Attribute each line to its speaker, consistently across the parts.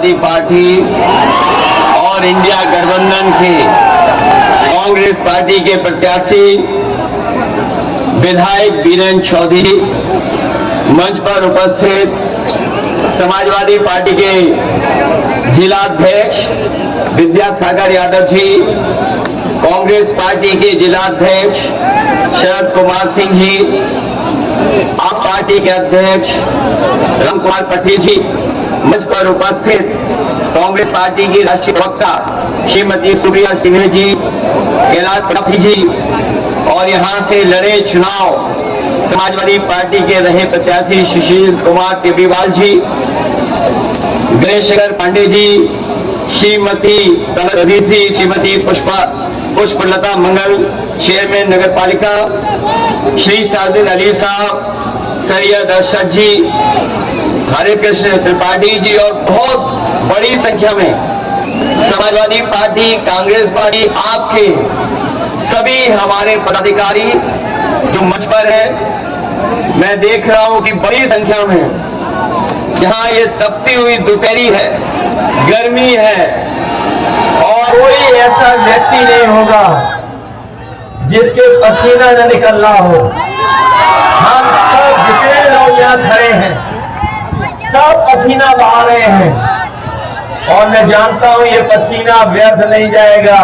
Speaker 1: Samajwadi party और India गठबंधन के कांग्रेस पार्टी के प्रत्याशी विधायक बीरेंद्र चौधरी, मंच पर उपस्थित समाजवादी पार्टी के जिलाध्यक्ष विद्यासागर यादव जी, कांग्रेस पार्टी के जिलाध्यक्ष शरद कुमार सिंह जी, आप पार्टी के अध्यक्ष राम कुमार पटेल जी, मंच पर उपस्थित कांग्रेस पार्टी की राष्ट्रीय प्रवक्ता श्रीमती सुप्रिया सिन्हा जी, कैलाश प्रताप जी और यहां से लड़े चुनाव समाजवादी पार्टी के रहे प्रत्याशी सुशील कुमार टेबीवाल जी, गणेश पांडे जी, श्रीमती तलत श्रीमती पुष्पलता मंगल, चेयरमैन नगर पालिका, श्री सादिन अली साहब, सरिया दर्शक जी, हरे कृष्ण त्रिपाठी जी और बहुत बड़ी संख्या में समाजवादी पार्टी, कांग्रेस पार्टी, आपके सभी हमारे पदाधिकारी जो मंच पर है, मैं देख रहा हूं कि बड़ी संख्या में यहाँ ये तपती हुई दोपहरी है, गर्मी है और
Speaker 2: कोई ऐसा व्यक्ति नहीं होगा जिसके पसीना न निकल रहा हो। हम सब जितने लोग यहाँ खड़े हैं सब पसीना बहा रहे हैं और मैं जानता हूं ये पसीना व्यर्थ नहीं जाएगा।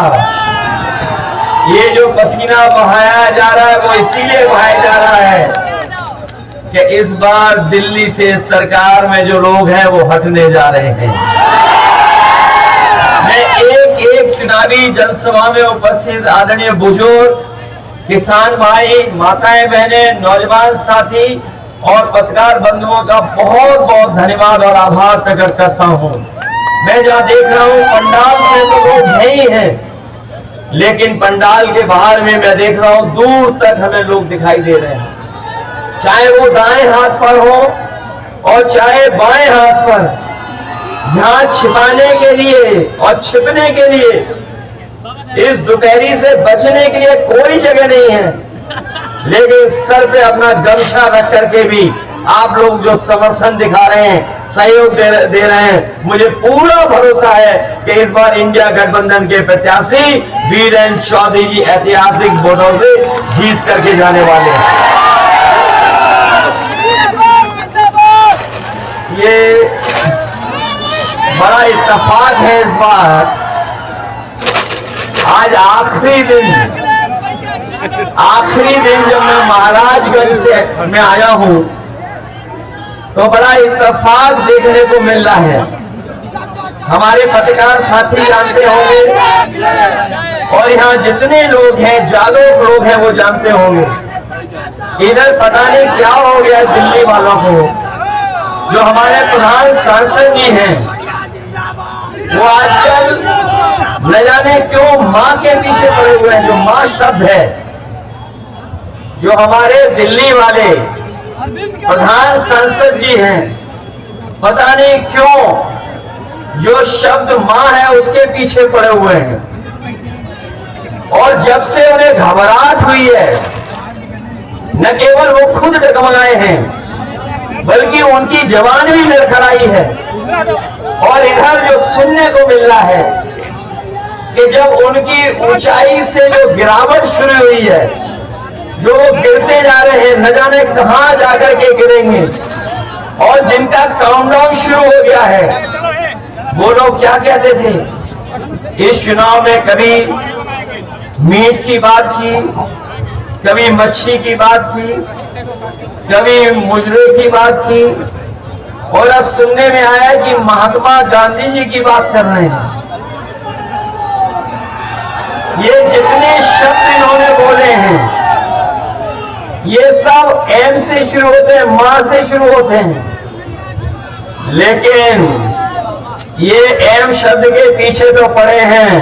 Speaker 2: ये जो पसीना बहाया जा रहा है वो इसीलिए बहाया जा रहा है कि इस बार दिल्ली से सरकार में जो लोग हैं वो हटने जा रहे हैं। मैं एक एक चुनावी जनसभा में उपस्थित आदरणीय बुजुर्ग, किसान भाई, माताएं बहनें, नौजवान साथी और पत्रकार बंधुओं का बहुत बहुत धन्यवाद और आभार प्रकट करता हूं। मैं जहां देख रहा हूं पंडाल में तो लोग हैं ही हैं, लेकिन पंडाल के बाहर में मैं देख रहा हूं दूर तक हमें लोग दिखाई दे रहे हैं, चाहे वो दाएं हाथ पर हो और चाहे बाएं हाथ पर, जहां छिपाने के लिए और छिपने के लिए इस दोपहरी से बचने के लिए कोई जगह नहीं है, लेकिन सर पे अपना गमछा रख करके भी आप लोग जो समर्थन दिखा रहे हैं, सहयोग दे रहे हैं, मुझे पूरा भरोसा है कि इस बार इंडिया गठबंधन के प्रत्याशी बीरेंद्र चौधरी जी ऐतिहासिक वोटों से जीत करके जाने वाले हैं। ये बड़ा इत्तेफाक है इस बार, आज आखिरी दिन जब मैं महाराजगंज से मैं आया हूं तो बड़ा इत्तेफाक देखने को मिल रहा है। हमारे पत्रकार साथी जानते होंगे और यहाँ जितने लोग हैं, जागरूक लोग हैं, वो जानते होंगे इधर पता नहीं क्या हो गया दिल्ली वालों को। जो हमारे प्रधान सांसद जी हैं वो आजकल न जाने क्यों मां के पीछे पड़े हुए हैं। जो मां शब्द है, जो हमारे दिल्ली वाले प्रधान सांसद जी हैं, पता नहीं क्यों जो शब्द मां है उसके पीछे पड़े हुए हैं। और जब से उन्हें घबराहट हुई है, न केवल वो खुद डगमगाए हैं बल्कि उनकी जवान भी लड़खड़ाई है। और इधर जो सुनने को मिल रहा है कि जब उनकी ऊंचाई से जो गिरावट शुरू हुई है, जो गिरते जा रहे हैं, न जाने कहां जाकर के गिरेंगे, और जिनका काउंटडाउन शुरू हो गया है, वो लोग क्या कहते थे इस चुनाव में, कभी मीट की बात की, कभी मच्छी की बात की, कभी मुजरे की बात की, और अब सुनने में आया कि महात्मा गांधी जी की बात कर रहे हैं। ये जितने शब्द इन्होंने बोले हैं ये सब एम से शुरू होते हैं, मां से शुरू होते हैं, लेकिन ये एम शब्द के पीछे तो पड़े हैं।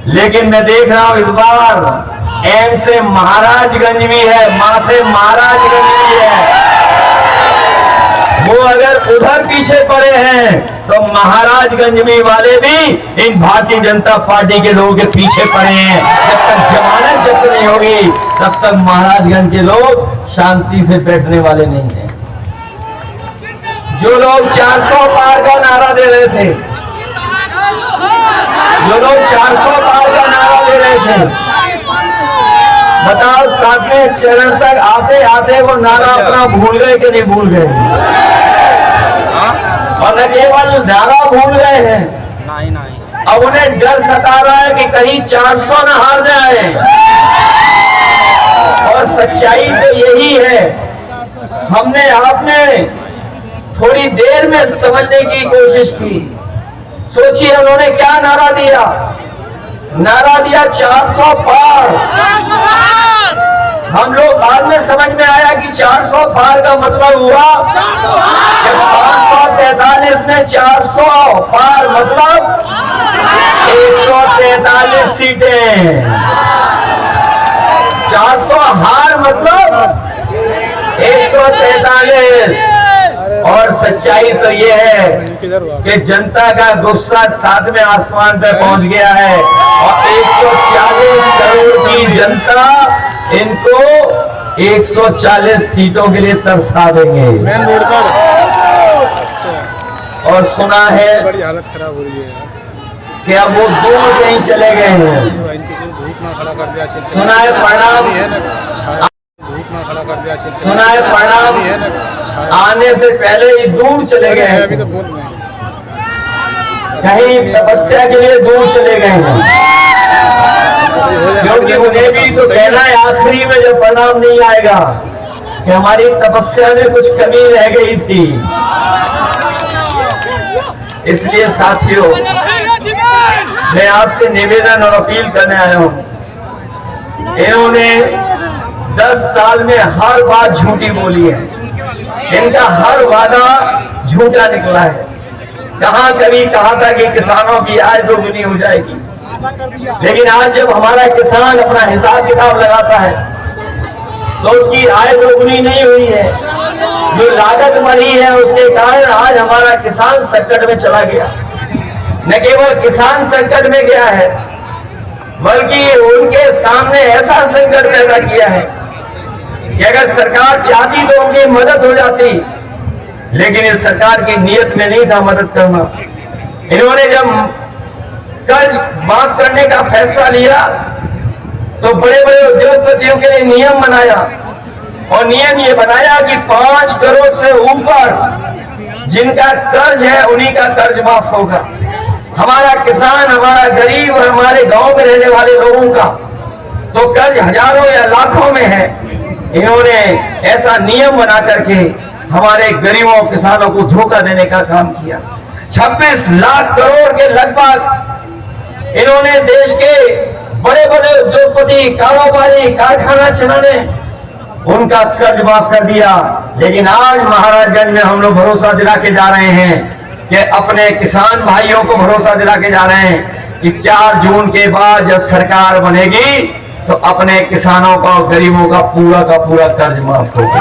Speaker 2: लेकिन मैं देख रहा हूं इस बार एम से महाराजगंज भी है, मां से महाराजगंज भी है। वो अगर उधर पीछे पड़े हैं तो महाराजगंज में वाले भी इन भारतीय जनता पार्टी के लोगों के पीछे पड़े हैं। जब तक जमानत जब्त नहीं होगी तब तक महाराजगंज के लोग शांति से बैठने वाले नहीं हैं। जो लोग 400 पार का नारा दे रहे थे, जो लोग 400 पार का नारा दे रहे थे, बताओ 7वें चरण तक आते आते वो नारा अपना भूल गए कि नहीं भूल गए? और न केवल नारा भूल गए हैं, अब उन्हें डर सता रहा है कि कहीं 400 न हार जाए। और सच्चाई तो यही है, हमने आपने थोड़ी देर में समझने की कोशिश की। सोचिए उन्होंने क्या नारा दिया? नारा दिया 400 पार। हम लोग बाद में समझ में आया कि 400 पार का मतलब हुआ 543 में 400 पार मतलब 143 सीटें। 400 हार मतलब 143। और सच्चाई तो ये है कि जनता का गुस्सा 7वें आसमान पे पहुंच गया है और 140 करोड़ की जनता इनको 140 सीटों के लिए तरसा देंगे। और सुना है
Speaker 3: बड़ी हालत खराब हो रही है
Speaker 2: कि अब वो दूर कहीं चले गए हैं। सुना है परिणाम, सुना है परिणाम आने से पहले ही दूर चले गए हैं, कहीं तपस्या के लिए दूर चले गए हैं, क्योंकि उन्हें भी तो कहना है आखिरी में जब परिणाम नहीं आएगा कि हमारी तपस्या में कुछ कमी रह गई थी। इसलिए साथियों, मैं आपसे निवेदन और अपील करने आया हूं। इन्होंने 10 साल में हर बात झूठी बोली है, इनका हर वादा झूठा निकला है। कहां कभी कहा था कि किसानों की आय दोगुनी हो जाएगी, लेकिन आज जब हमारा किसान अपना हिसाब किताब लगाता है तो उसकी आय दोगुनी नहीं हुई है। जो लागत बढ़ी है उसके कारण आज हमारा किसान संकट में चला गया। न केवल किसान संकट में गया है, बल्कि उनके सामने ऐसा संकट पैदा किया है कि अगर सरकार चाहती तो उनकी मदद हो जाती, लेकिन इस सरकार की नीयत में नहीं था मदद करना। इन्होंने जब कर्ज माफ करने का फैसला लिया तो बड़े बड़े उद्योगपतियों के लिए नियम बनाया, और नियम ये बनाया कि 5 करोड़ से ऊपर जिनका कर्ज है उन्हीं का कर्ज माफ होगा। हमारा किसान, हमारा गरीब और हमारे गांव में रहने वाले लोगों का तो कर्ज हजारों या लाखों में है। इन्होंने ऐसा नियम बना करके हमारे गरीबों किसानों को धोखा देने का काम किया। 26 लाख करोड़ के लगभग इन्होंने देश के बड़े बड़े उद्योगपति, कारोबारी, कारखाना चलाने उनका कर्ज माफ कर दिया। लेकिन आज महाराजगंज में हम लोग भरोसा दिला के जा रहे हैं कि अपने किसान भाइयों को भरोसा दिला के जा रहे हैं कि 4 जून के बाद जब सरकार बनेगी तो अपने किसानों का और गरीबों का पूरा कर्ज माफ होगा।